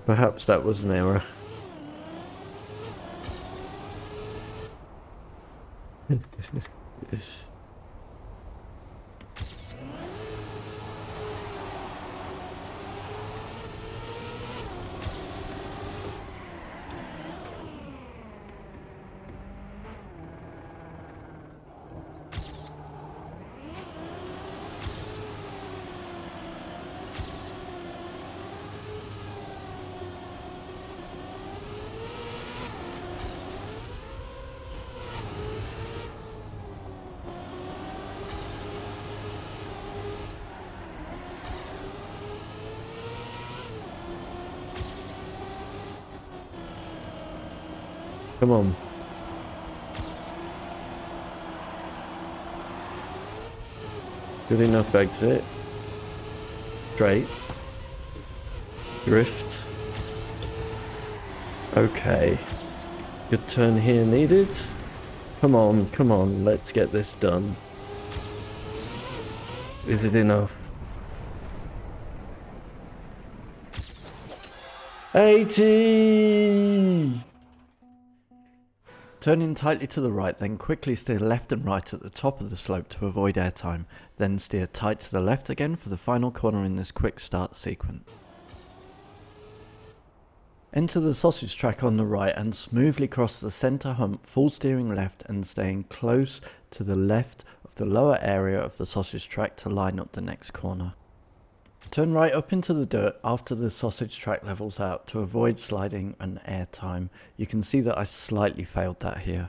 Perhaps that was an error. Come on. Good enough exit. Straight. Drift. Okay. Good turn here needed. Come on, let's get this done. Is it enough? 80! Turn in tightly to the right, then quickly steer left and right at the top of the slope to avoid airtime, then steer tight to the left again for the final corner in this quick start sequence. Enter the sausage track on the right and smoothly cross the centre hump, full steering left and staying close to the left of the lower area of the sausage track to line up the next corner. Turn right up into the dirt after the sausage track levels out to avoid sliding and air time. You can see that I slightly failed that here.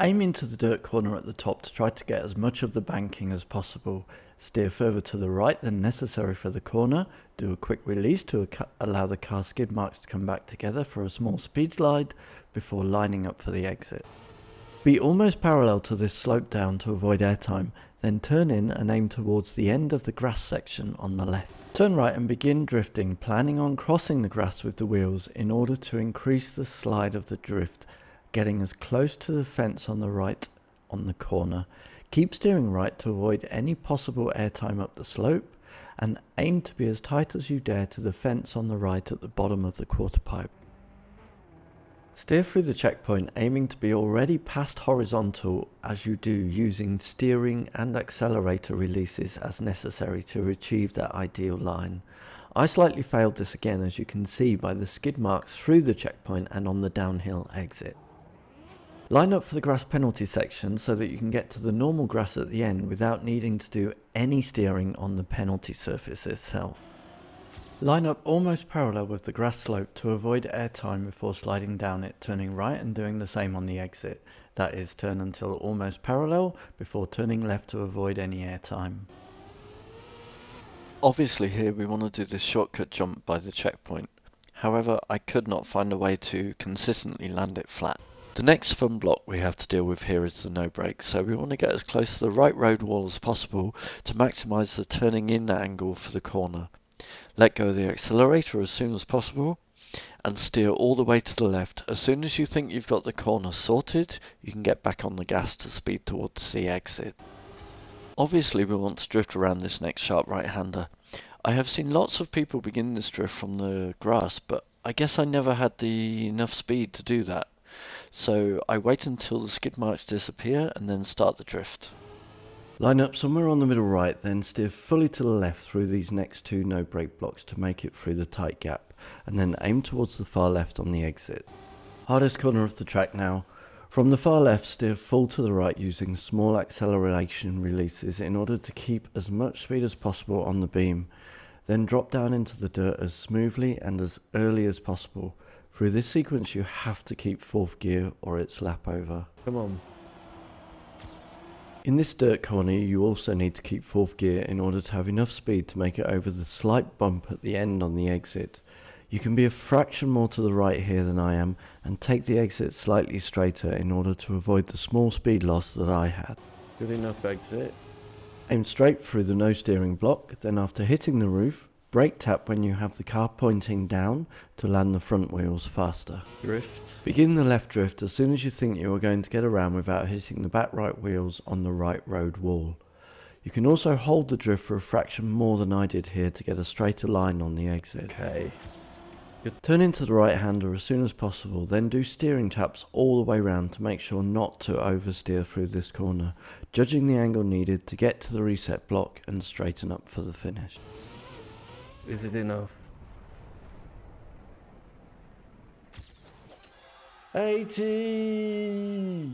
Aim into the dirt corner at the top to try to get as much of the banking as possible. Steer further to the right than necessary for the corner. Do a quick release to allow the car skid marks to come back together for a small speed slide before lining up for the exit. Be almost parallel to this slope down to avoid airtime. Then turn in and aim towards the end of the grass section on the left. Turn right and begin drifting, planning on crossing the grass with the wheels in order to increase the slide of the drift, getting as close to the fence on the right on the corner. Keep steering right to avoid any possible airtime up the slope, and aim to be as tight as you dare to the fence on the right at the bottom of the quarter pipe. Steer through the checkpoint, aiming to be already past horizontal as you do, using steering and accelerator releases as necessary to achieve that ideal line. I slightly failed this again, as you can see by the skid marks through the checkpoint and on the downhill exit. Line up for the grass penalty section so that you can get to the normal grass at the end without needing to do any steering on the penalty surface itself. Line up almost parallel with the grass slope to avoid airtime before sliding down it, turning right and doing the same on the exit. That is, turn until almost parallel before turning left to avoid any airtime. Obviously here we want to do this shortcut jump by the checkpoint. However, I could not find a way to consistently land it flat. The next fun block we have to deal with here is the no brake, so we want to get as close to the right road wall as possible to maximise the turning in angle for the corner. Let go of the accelerator as soon as possible and steer all the way to the left. As soon as you think you've got the corner sorted, you can get back on the gas to speed towards the exit. Obviously we want to drift around this next sharp right-hander. I have seen lots of people begin this drift from the grass, but I guess I never had enough speed to do that. So I wait until the skid marks disappear and then start the drift. Line up somewhere on the middle right, then steer fully to the left through these next two no brake blocks to make it through the tight gap, and then aim towards the far left on the exit. Hardest corner of the track now. From the far left, steer full to the right using small acceleration releases in order to keep as much speed as possible on the beam. Then drop down into the dirt as smoothly and as early as possible. Through this sequence you have to keep fourth gear or it's lap over. Come on. In this dirt corner you also need to keep fourth gear in order to have enough speed to make it over the slight bump at the end on the exit. You can be a fraction more to the right here than I am and take the exit slightly straighter in order to avoid the small speed loss that I had. Good enough exit. Aim straight through the no steering block, then after hitting the roof, brake tap when you have the car pointing down to land the front wheels faster. Drift. Begin the left drift as soon as you think you are going to get around without hitting the back right wheels on the right road wall. You can also hold the drift for a fraction more than I did here to get a straighter line on the exit. Okay. Turn into the right hander as soon as possible, then do steering taps all the way round to make sure not to oversteer through this corner, judging the angle needed to get to the reset block and straighten up for the finish. Is it enough? 80!